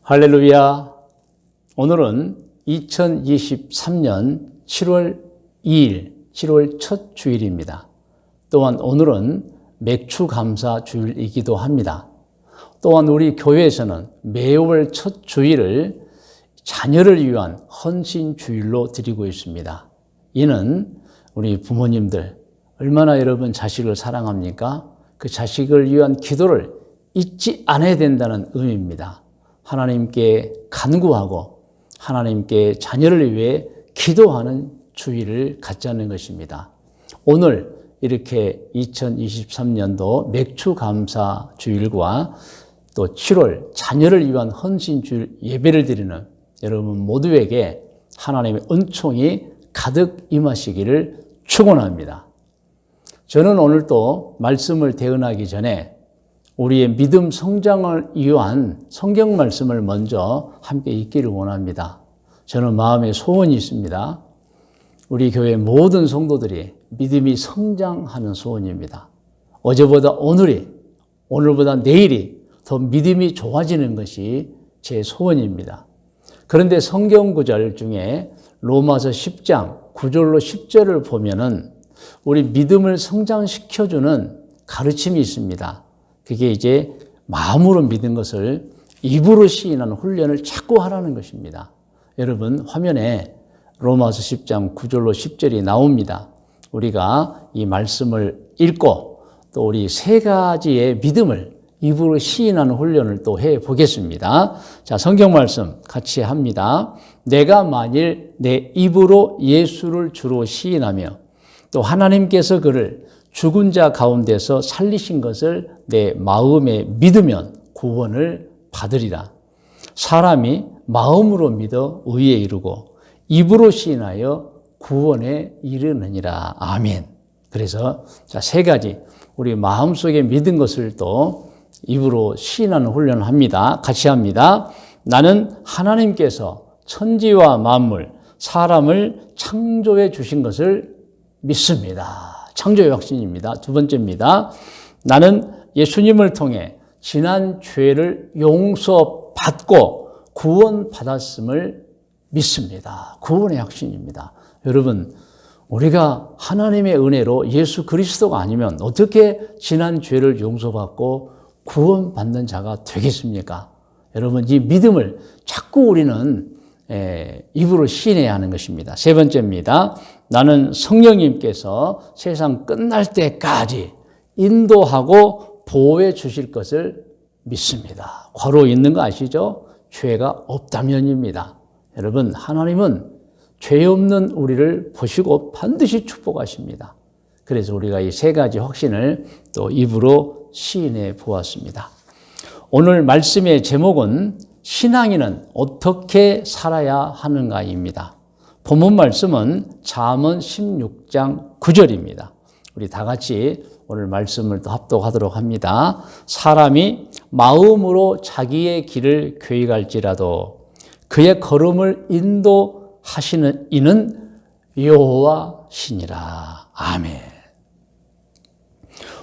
할렐루야. 오늘은 2023년 7월 2일, 7월 첫 주일입니다. 또한 오늘은 맥추감사 주일이기도 합니다. 또한 우리 교회에서는 매월 첫 주일을 자녀를 위한 헌신 주일로 드리고 있습니다. 이는 우리 부모님들 얼마나 여러분 자식을 사랑합니까? 그 자식을 위한 기도를 잊지 않아야 된다는 의미입니다. 하나님께 간구하고 하나님께 자녀를 위해 기도하는 주일을 갖자는 것입니다. 오늘 이렇게 2023년도 맥추감사 주일과 또 7월 자녀를 위한 헌신 주일 예배를 드리는 여러분 모두에게 하나님의 은총이 가득 임하시기를 축원합니다. 저는 오늘 또 말씀을 대언하기 전에 우리의 믿음 성장을 위한 성경 말씀을 먼저 함께 읽기를 원합니다. 저는 마음에 소원이 있습니다. 우리 교회 모든 성도들이 믿음이 성장하는 소원입니다. 어제보다 오늘보다 내일이 더 믿음이 좋아지는 것이 제 소원입니다. 그런데 성경 구절 중에 로마서 10장 9절로 10절을 보면은 우리 믿음을 성장시켜주는 가르침이 있습니다. 그게 이제 마음으로 믿은 것을 입으로 시인하는 훈련을 자꾸 하라는 것입니다. 여러분 화면에 로마서 10장 9절로 10절이 나옵니다. 우리가 이 말씀을 읽고 또 우리 세 가지의 믿음을 입으로 시인하는 훈련을 또 해보겠습니다. 자, 성경 말씀 같이 합니다. 내가 만일 내 입으로 예수를 주로 시인하며 또 하나님께서 그를 죽은 자 가운데서 살리신 것을 내 마음에 믿으면 구원을 받으리라. 사람이 마음으로 믿어 의에 이르고 입으로 시인하여 구원에 이르느니라. 아멘. 그래서 자, 세 가지 우리 마음속에 믿은 것을 또 입으로 시인하는 훈련을 합니다. 같이 합니다. 나는 하나님께서 천지와 만물, 사람을 창조해 주신 것을 믿습니다. 창조의 확신입니다. 두 번째입니다. 나는 예수님을 통해 지난 죄를 용서받고 구원받았음을 믿습니다. 구원의 확신입니다. 여러분, 우리가 하나님의 은혜로 예수 그리스도가 아니면 어떻게 지난 죄를 용서받고 구원받는 자가 되겠습니까? 여러분, 이 믿음을 자꾸 우리는 입으로 시인해야 하는 것입니다. 세 번째입니다. 나는 성령님께서 세상 끝날 때까지 인도하고 보호해 주실 것을 믿습니다. 괄호 있는 거 아시죠? 죄가 없다면입니다. 여러분, 하나님은 죄 없는 우리를 보시고 반드시 축복하십니다. 그래서 우리가 이 세 가지 확신을 또 입으로 시인해 보았습니다. 오늘 말씀의 제목은 신앙인은 어떻게 살아야 하는가입니다. 본문 말씀은 잠언 16장 9절입니다. 우리 다 같이 오늘 말씀을 또 합독하도록 합니다. 사람이 마음으로 자기의 길을 계획할지라도 그의 걸음을 인도하시는 이는 여호와시니라. 아멘.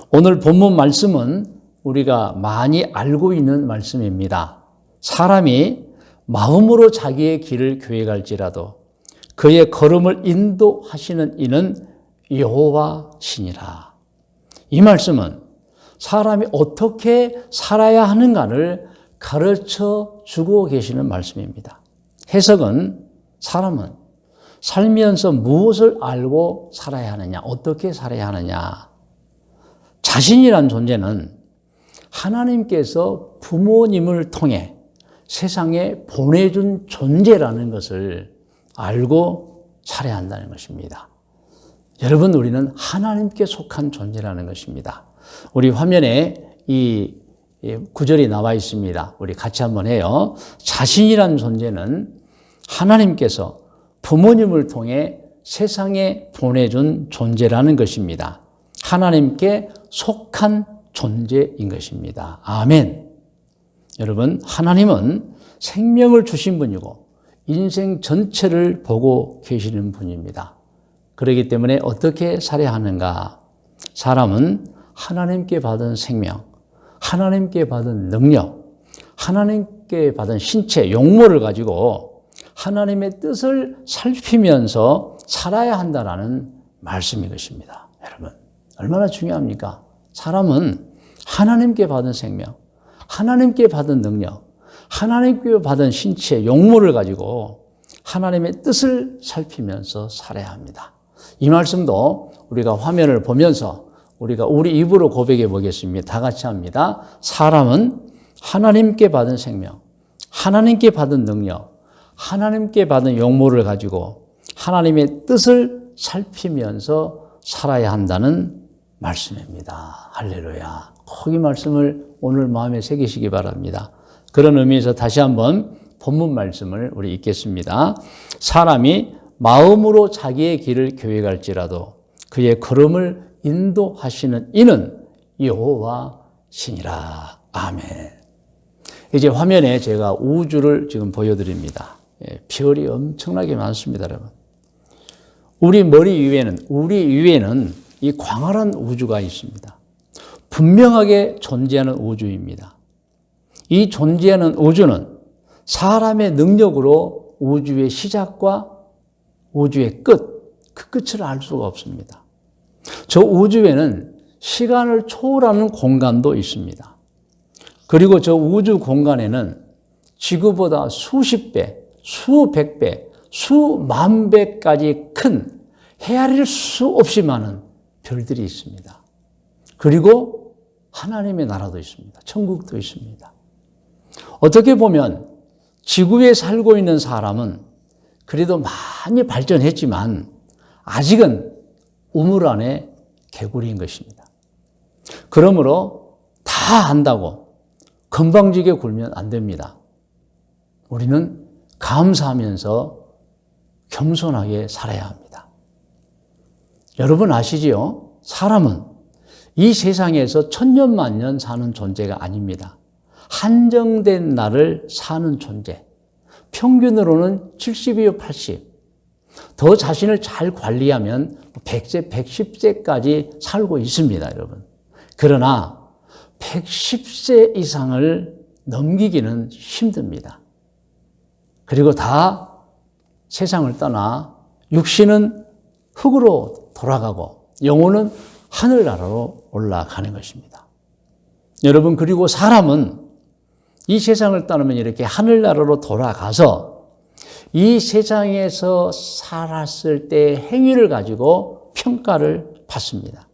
오늘 본문 말씀은 우리가 많이 알고 있는 말씀입니다. 사람이 마음으로 자기의 길을 계획할지라도 그의 걸음을 인도하시는 이는 여호와시니라. 이 말씀은 사람이 어떻게 살아야 하는가를 가르쳐 주고 계시는 말씀입니다. 해석은 사람은 살면서 무엇을 알고 살아야 하느냐, 어떻게 살아야 하느냐. 자신이란 존재는 하나님께서 부모님을 통해 세상에 보내준 존재라는 것을 알고 살아야 한다는 것입니다. 여러분, 우리는 하나님께 속한 존재라는 것입니다. 우리 화면에 이 구절이 나와 있습니다. 우리 같이 한번 해요. 자신이란 존재는 하나님께서 부모님을 통해 세상에 보내준 존재라는 것입니다. 하나님께 속한 존재인 것입니다. 아멘. 여러분, 하나님은 생명을 주신 분이고 인생 전체를 보고 계시는 분입니다. 그렇기 때문에 어떻게 살아야 하는가? 사람은 하나님께 받은 생명, 하나님께 받은 능력, 하나님 하나님께 받은 신체, 용모를 가지고 하나님의 뜻을 살피면서 살아야 한다는 말씀인 것입니다. 여러분, 얼마나 중요합니까? 사람은 하나님께 받은 생명, 하나님께 받은 능력, 하나님께 받은 신체, 용모를 가지고 하나님의 뜻을 살피면서 살아야 합니다. 이 말씀도 우리가 화면을 보면서 우리가 우리 입으로 고백해 보겠습니다. 다 같이 합니다. 사람은 하나님께 받은 생명, 하나님께 받은 능력, 하나님께 받은 용모를 가지고 하나님의 뜻을 살피면서 살아야 한다는 말씀입니다. 할렐루야. 꼭 이 말씀을 오늘 마음에 새기시기 바랍니다. 그런 의미에서 다시 한번 본문 말씀을 우리 읽겠습니다. 사람이 마음으로 자기의 길을 계획할지라도 그의 걸음을 인도하시는 이는 여호와시니라. 아멘. 이제 화면에 제가 우주를 지금 보여드립니다. 별이 엄청나게 많습니다, 여러분. 우리 위에는 이 광활한 우주가 있습니다. 분명하게 존재하는 우주입니다. 이 존재하는 우주는 사람의 능력으로 우주의 시작과 우주의 끝, 그 끝을 알 수가 없습니다. 저 우주에는 시간을 초월하는 공간도 있습니다. 그리고 저 우주 공간에는 지구보다 수십 배, 수백 배, 수만 배까지 큰 헤아릴 수 없이 많은 별들이 있습니다. 그리고 하나님의 나라도 있습니다. 천국도 있습니다. 어떻게 보면 지구에 살고 있는 사람은 그래도 많이 발전했지만 아직은 우물 안에 개구리인 것입니다. 그러므로 다 안다고 건방지게 굴면 안 됩니다. 우리는 감사하면서 겸손하게 살아야 합니다. 여러분 아시지요? 사람은 이 세상에서 천년만년 사는 존재가 아닙니다. 한정된 날을 사는 존재. 평균으로는 70이요 80. 더 자신을 잘 관리하면 100세, 110세까지 살고 있습니다, 여러분. 그러나 110세 이상을 넘기기는 힘듭니다. 그리고 다 세상을 떠나 육신은 흙으로 돌아가고 영혼은 하늘나라로 올라가는 것입니다. 여러분, 그리고 사람은 이 세상을 떠나면 이렇게 하늘나라로 돌아가서 이 세상에서 살았을 때의 행위를 가지고 평가를 받습니다.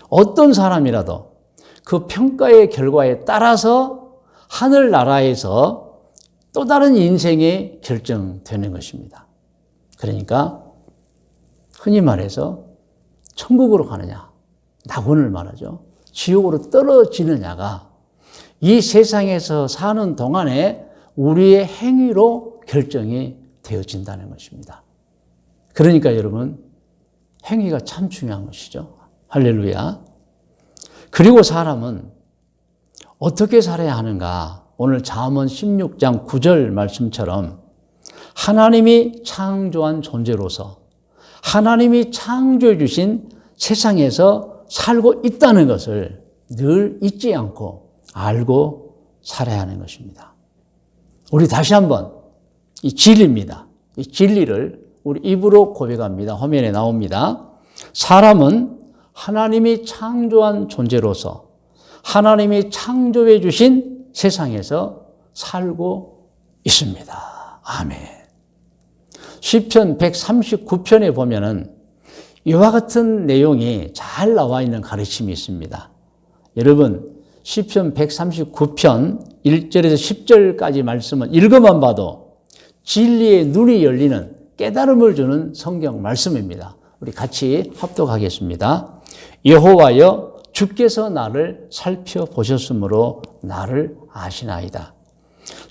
어떤 사람이라도 그 평가의 결과에 따라서 하늘나라에서 또 다른 인생이 결정되는 것입니다. 그러니까 흔히 말해서 천국으로 가느냐, 낙원을 말하죠. 지옥으로 떨어지느냐가 이 세상에서 사는 동안에 우리의 행위로 결정이 되어진다는 것입니다. 그러니까 여러분, 행위가 참 중요한 것이죠. 할렐루야. 그리고 사람은 어떻게 살아야 하는가? 오늘 잠언 16장 9절 말씀처럼 하나님이 창조한 존재로서 하나님이 창조해 주신 세상에서 살고 있다는 것을 늘 잊지 않고 알고 살아야 하는 것입니다. 우리 다시 한번 이 진리입니다. 이 진리를 우리 입으로 고백합니다. 화면에 나옵니다. 사람은 하나님이 창조한 존재로서 하나님이 창조해 주신 세상에서 살고 있습니다. 아멘. 시편 139편에 보면은 이와 같은 내용이 잘 나와 있는 가르침이 있습니다. 여러분, 시편 139편 1절에서 10절까지 말씀은 읽어만 봐도 진리의 눈이 열리는 깨달음을 주는 성경 말씀입니다. 우리 같이 합독하겠습니다. 여호와여, 주께서 나를 살펴보셨으므로 나를 아시나이다.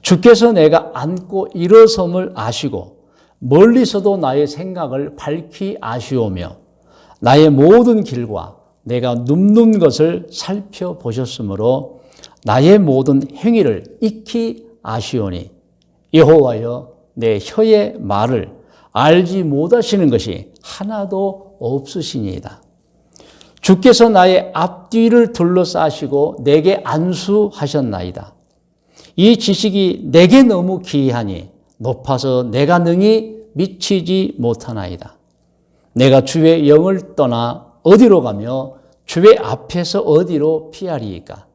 주께서 내가 앉고 일어섬을 아시고 멀리서도 나의 생각을 밝히 아시오며 나의 모든 길과 내가 눕는 것을 살펴보셨으므로 나의 모든 행위를 익히 아시오니 여호와여, 내 혀의 말을 알지 못하시는 것이 하나도 없으시니이다. 주께서 나의 앞뒤를 둘러싸시고 내게 안수하셨나이다. 이 지식이 내게 너무 기이하니 높아서 내가 능히 미치지 못하나이다. 내가 주의 영을 떠나 어디로 가며 주의 앞에서 어디로 피하리이까?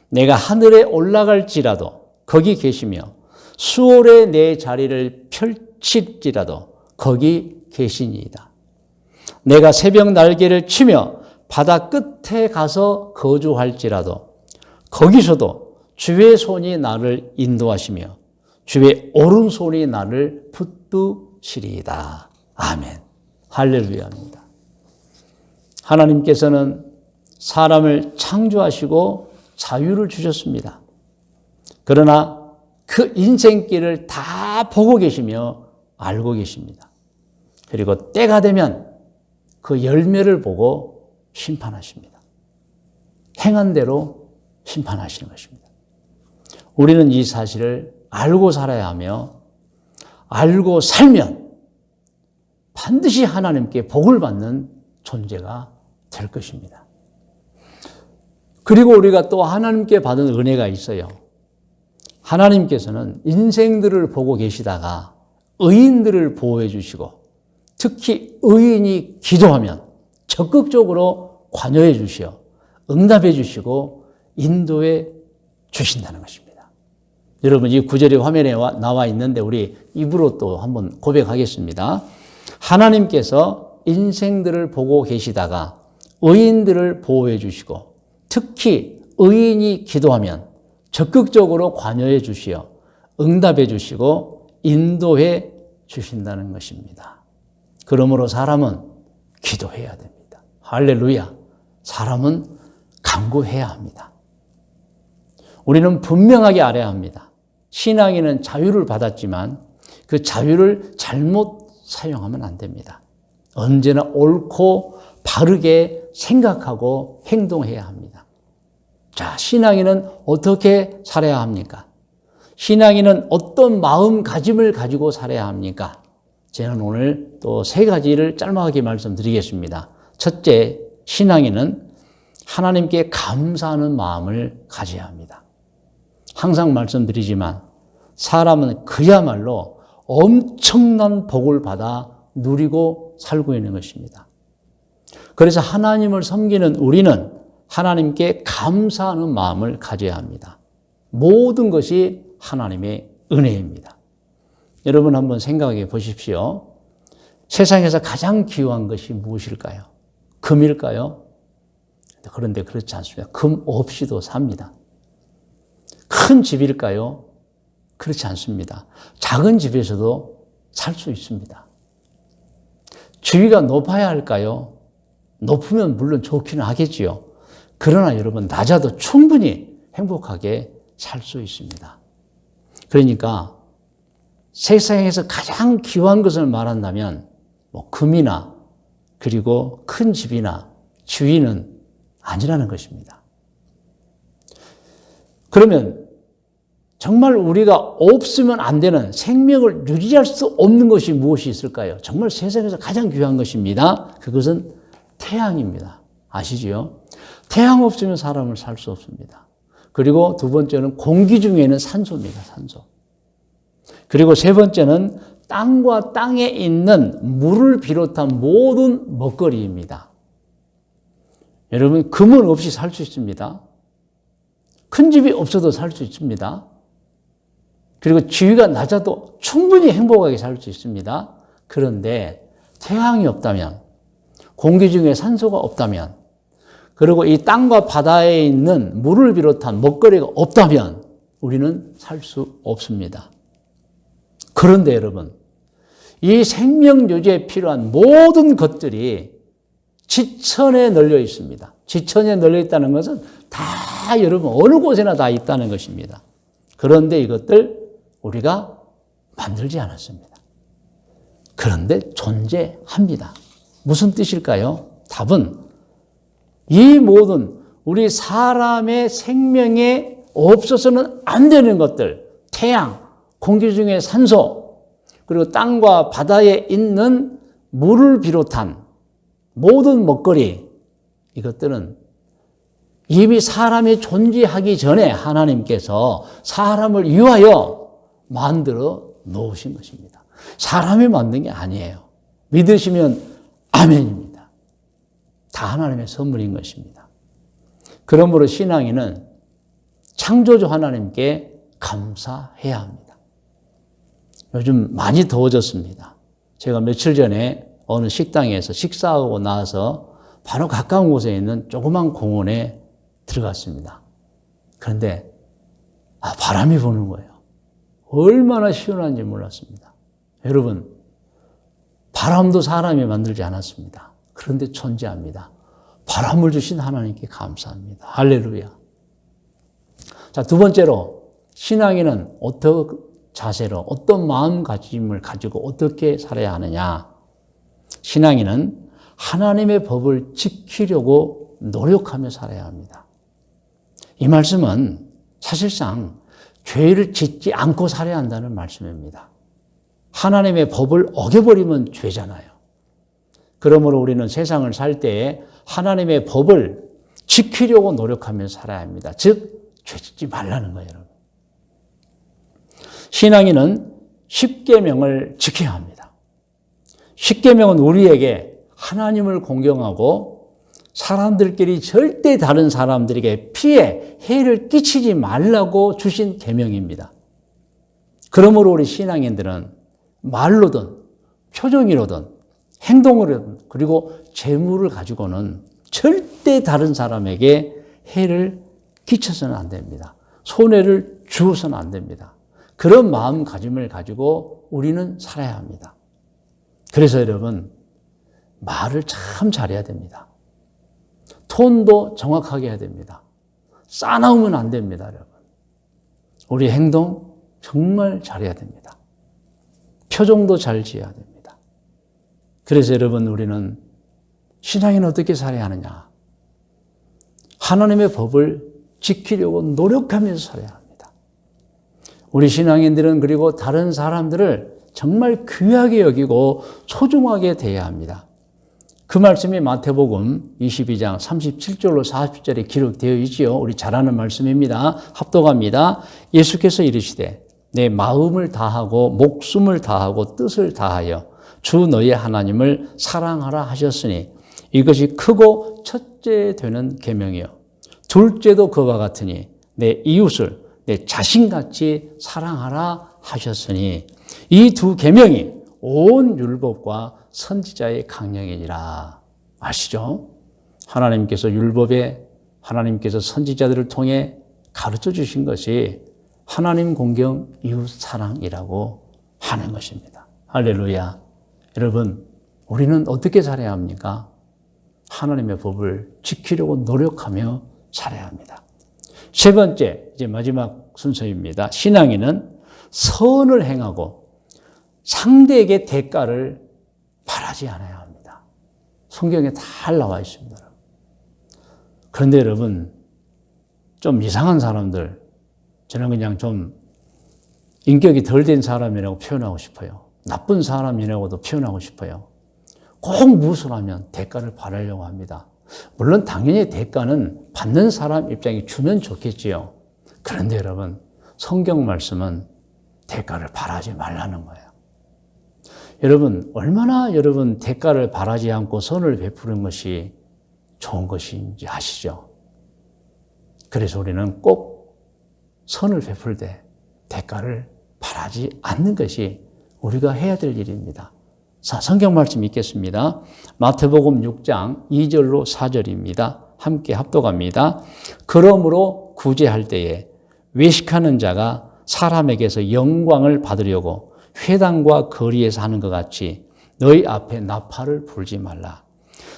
내가 하늘에 올라갈지라도 거기 계시며 수월에 내 자리를 펼칠지라도 거기 계시니이다. 내가 새벽 날개를 치며 바다 끝에 가서 거주할지라도 거기서도 주의 손이 나를 인도하시며 주의 오른손이 나를 붙드시리이다. 아멘. 할렐루야입니다. 하나님께서는 사람을 창조하시고 자유를 주셨습니다. 그러나 그 인생길을 다 보고 계시며 알고 계십니다. 그리고 때가 되면 그 열매를 보고 심판하십니다. 행한 대로 심판하시는 것입니다. 우리는 이 사실을 알고 살아야 하며 알고 살면 반드시 하나님께 복을 받는 존재가 될 것입니다. 그리고 우리가 또 하나님께 받은 은혜가 있어요. 하나님께서는 인생들을 보고 계시다가 의인들을 보호해 주시고 특히 의인이 기도하면 적극적으로 관여해 주시어 응답해 주시고 인도해 주신다는 것입니다. 여러분 이 구절이 화면에 나와 있는데 우리 입으로 또 한번 고백하겠습니다. 하나님께서 인생들을 보고 계시다가 의인들을 보호해 주시고 특히 의인이 기도하면 적극적으로 관여해 주시어 응답해 주시고 인도해 주신다는 것입니다. 그러므로 사람은 기도해야 됩니다. 할렐루야. 사람은 간구해야 합니다. 우리는 분명하게 알아야 합니다. 신앙인은 자유를 받았지만 그 자유를 잘못 사용하면 안 됩니다. 언제나 옳고 바르게 생각하고 행동해야 합니다. 자, 신앙인은 어떻게 살아야 합니까? 신앙인은 어떤 마음가짐을 가지고 살아야 합니까? 저는 오늘 또 3가지를 짤막하게 말씀드리겠습니다. 첫째, 신앙인은 하나님께 감사하는 마음을 가져야 합니다. 항상 말씀드리지만 사람은 그야말로 엄청난 복을 받아 누리고 살고 있는 것입니다. 그래서 하나님을 섬기는 우리는 하나님께 감사하는 마음을 가져야 합니다. 모든 것이 하나님의 은혜입니다. 여러분 한번 생각해 보십시오. 세상에서 가장 귀한 것이 무엇일까요? 금일까요? 그런데 그렇지 않습니다. 금 없이도 삽니다. 큰 집일까요? 그렇지 않습니다. 작은 집에서도 살 수 있습니다. 지위가 높아야 할까요? 높으면 물론 좋기는 하겠지요. 그러나 여러분 낮아도 충분히 행복하게 살 수 있습니다. 그러니까 세상에서 가장 귀한 것을 말한다면 금이나 그리고 큰 집이나 지위는 아니라는 것입니다. 그러면 정말 우리가 없으면 안 되는 생명을 유지할 수 없는 것이 무엇이 있을까요? 정말 세상에서 가장 귀한 것입니다. 그것은 태양입니다. 아시지요? 태양 없으면 사람을 살 수 없습니다. 그리고 두 번째는 공기 중에는 산소입니다. 산소. 그리고 세 번째는 땅과 땅에 있는 물을 비롯한 모든 먹거리입니다. 여러분 금은 없이 살 수 있습니다. 큰 집이 없어도 살 수 있습니다. 그리고 지위가 낮아도 충분히 행복하게 살 수 있습니다. 그런데 태양이 없다면, 공기 중에 산소가 없다면, 그리고 이 땅과 바다에 있는 물을 비롯한 먹거리가 없다면 우리는 살 수 없습니다. 그런데 여러분, 이 생명 유지에 필요한 모든 것들이 지천에 널려 있습니다. 지천에 널려 있다는 것은 다 여러분 어느 곳에나 다 있다는 것입니다. 그런데 이것들 우리가 만들지 않았습니다. 그런데 존재합니다. 무슨 뜻일까요? 답은 이 모든 우리 사람의 생명에 없어서는 안 되는 것들, 태양, 공기 중에 산소, 그리고 땅과 바다에 있는 물을 비롯한 모든 먹거리, 이것들은 이미 사람이 존재하기 전에 하나님께서 사람을 위하여 만들어 놓으신 것입니다. 사람이 만든 게 아니에요. 믿으시면 아멘입니다. 다 하나님의 선물인 것입니다. 그러므로 신앙인은 창조주 하나님께 감사해야 합니다. 요즘 많이 더워졌습니다. 제가 며칠 전에 어느 식당에서 식사하고 나서 바로 가까운 곳에 있는 조그만 공원에 들어갔습니다. 그런데 바람이 부는 거예요. 얼마나 시원한지 몰랐습니다. 여러분, 바람도 사람이 만들지 않았습니다. 그런데 존재합니다. 바람을 주신 하나님께 감사합니다. 할렐루야. 자, 두 번째로 신앙인은 어떤 자세로 어떤 마음가짐을 가지고 어떻게 살아야 하느냐. 신앙인은 하나님의 법을 지키려고 노력하며 살아야 합니다. 이 말씀은 사실상 죄를 짓지 않고 살아야 한다는 말씀입니다. 하나님의 법을 어겨버리면 죄잖아요. 그러므로 우리는 세상을 살 때에 하나님의 법을 지키려고 노력하며 살아야 합니다. 즉, 죄 짓지 말라는 거예요, 여러분. 신앙인은 십계명을 지켜야 합니다. 십계명은 우리에게 하나님을 공경하고 사람들끼리 절대 다른 사람들에게 피해, 해를 끼치지 말라고 주신 계명입니다. 그러므로 우리 신앙인들은 말로든 표정이로든 행동으로든 그리고 재물을 가지고는 절대 다른 사람에게 해를 끼쳐서는 안 됩니다. 손해를 주어서는 안 됩니다. 그런 마음가짐을 가지고 우리는 살아야 합니다. 그래서 여러분, 말을 참 잘해야 됩니다. 톤도 정확하게 해야 됩니다. 싸나우면 안 됩니다, 여러분. 우리 행동 정말 잘해야 됩니다. 표정도 잘 지어야 됩니다. 그래서 여러분, 우리는 신앙인은 어떻게 살아야 하느냐? 하나님의 법을 지키려고 노력하면서 살아야 합니다. 우리 신앙인들은 그리고 다른 사람들을 정말 귀하게 여기고 소중하게 대해야 합니다. 그 말씀이 마태복음 22장 37절로 40절에 기록되어 있지요. 우리 잘 아는 말씀입니다. 합독합니다. 예수께서 이르시되 내 마음을 다하고 목숨을 다하고 뜻을 다하여 주 너의 하나님을 사랑하라 하셨으니 이것이 크고 첫째 되는 계명이요. 둘째도 그와 같으니 내 이웃을 내 자신같이 사랑하라 하셨으니 이 두 계명이 온 율법과 선지자의 강령이니라. 아시죠? 하나님께서 율법에 하나님께서 선지자들을 통해 가르쳐 주신 것이 하나님 공경 이웃 사랑이라고 하는 것입니다. 할렐루야. 여러분, 우리는 어떻게 살아야 합니까? 하나님의 법을 지키려고 노력하며 살아야 합니다. 세 번째, 이제 마지막 순서입니다. 신앙인은 선을 행하고 상대에게 대가를 바라지 않아야 합니다. 성경에 다 나와 있습니다. 그런데 여러분, 좀 이상한 사람들, 저는 그냥 좀 인격이 덜 된 사람이라고 표현하고 싶어요. 나쁜 사람이라고도 표현하고 싶어요. 꼭 무엇을 하면 대가를 바라려고 합니다. 물론 당연히 대가는 받는 사람 입장에 주면 좋겠지요. 그런데 여러분, 성경 말씀은 대가를 바라지 말라는 거예요. 여러분, 얼마나 여러분 대가를 바라지 않고 선을 베푸는 것이 좋은 것인지 아시죠? 그래서 우리는 꼭 선을 베풀 때 대가를 바라지 않는 것이 우리가 해야 될 일입니다. 자, 성경 말씀 읽겠습니다. 마태복음 6장 2절로 4절입니다. 함께 합독합니다. 그러므로 구제할 때에 외식하는 자가 사람에게서 영광을 받으려고 회당과 거리에서 하는 것 같이 너희 앞에 나팔을 불지 말라.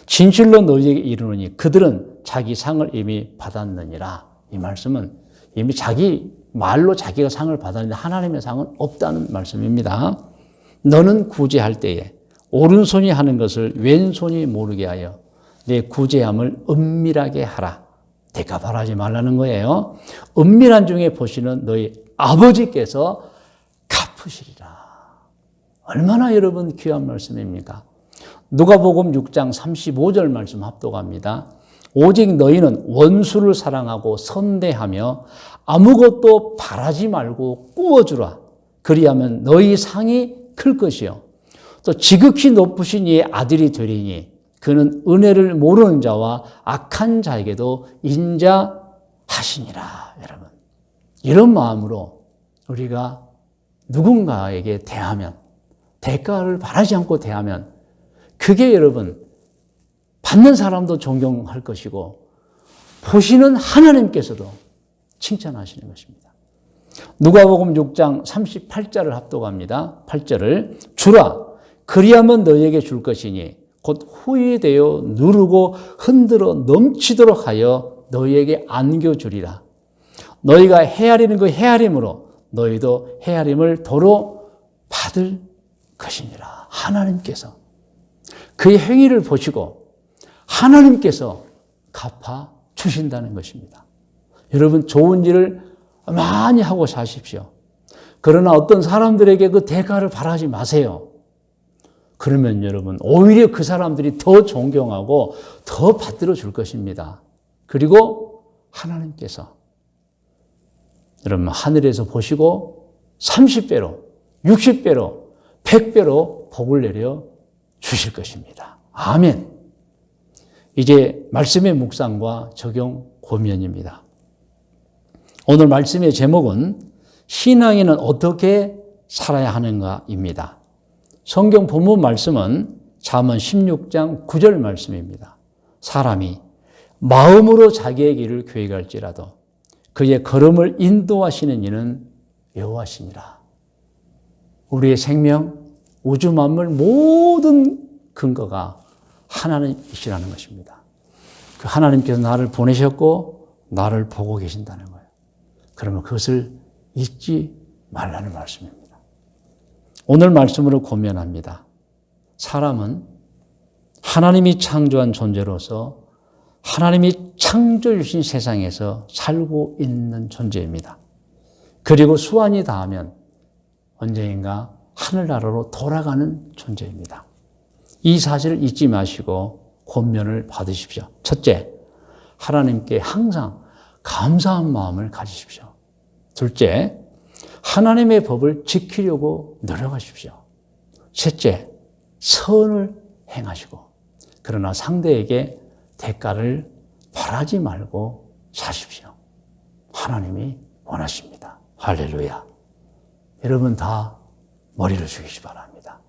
진실로 너희에게 이르노니 그들은 자기 상을 이미 받았느니라. 이 말씀은 이미 자기 말로 자기가 상을 받았는데 하나님의 상은 없다는 말씀입니다. 너는 구제할 때에 오른손이 하는 것을 왼손이 모르게 하여 내 구제함을 은밀하게 하라. 대가 바라지 말라는 거예요. 은밀한 중에 보시는 너희 아버지께서 갚으시리라. 얼마나 여러분 귀한 말씀입니까? 누가복음 6장 35절 말씀 합독합니다. 오직 너희는 원수를 사랑하고 선대하며 아무것도 바라지 말고 꾸어주라. 그리하면 너희 상이 클 것이요. 또 지극히 높으신 이의 아들이 되리니 그는 은혜를 모르는 자와 악한 자에게도 인자하시니라. 여러분, 이런 마음으로 우리가 누군가에게 대하면, 대가를 바라지 않고 대하면 그게 여러분 받는 사람도 존경할 것이고 보시는 하나님께서도 칭찬하시는 것입니다. 누가복음 6장 38절을 합독합니다. 8절을 주라 그리하면 너희에게 줄 것이니 곧 후히되어 누르고 흔들어 넘치도록 하여 너희에게 안겨주리라. 너희가 헤아리는 그 헤아림으로 너희도 헤아림을 도로 받을 것이니라. 하나님께서 그의 행위를 보시고 하나님께서 갚아 주신다는 것입니다. 여러분, 좋은 일을 많이 하고 사십시오. 그러나 어떤 사람들에게 그 대가를 바라지 마세요. 그러면 여러분 오히려 그 사람들이 더 존경하고 더 받들어 줄 것입니다. 그리고 하나님께서 여러분 하늘에서 보시고 30배로 60배로 100배로 복을 내려 주실 것입니다. 아멘. 이제 말씀의 묵상과 적용 고면입니다. 오늘 말씀의 제목은 신앙인은 어떻게 살아야 하는가입니다. 성경 본문 말씀은 잠언 16장 9절 말씀입니다. 사람이 마음으로 자기의 길을 계획할지라도 그의 걸음을 인도하시는 이는 여호와시니라. 우리의 생명, 우주 만물 모든 근거가 하나님이시라는 것입니다. 그 하나님께서 나를 보내셨고 나를 보고 계신다는 거예요. 그러면 그것을 잊지 말라는 말씀입니다. 오늘 말씀으로 고면합니다. 사람은 하나님이 창조한 존재로서 하나님이 창조해 주신 세상에서 살고 있는 존재입니다. 그리고 수완이 닿으면 언젠가 하늘나라로 돌아가는 존재입니다. 이 사실을 잊지 마시고 권면을 받으십시오. 첫째, 하나님께 항상 감사한 마음을 가지십시오. 둘째, 하나님의 법을 지키려고 노력하십시오. 셋째, 선을 행하시고 그러나 상대에게 대가를 바라지 말고 사십시오. 하나님이 원하십니다. 할렐루야. 여러분 다 머리를 숙이시 바랍니다.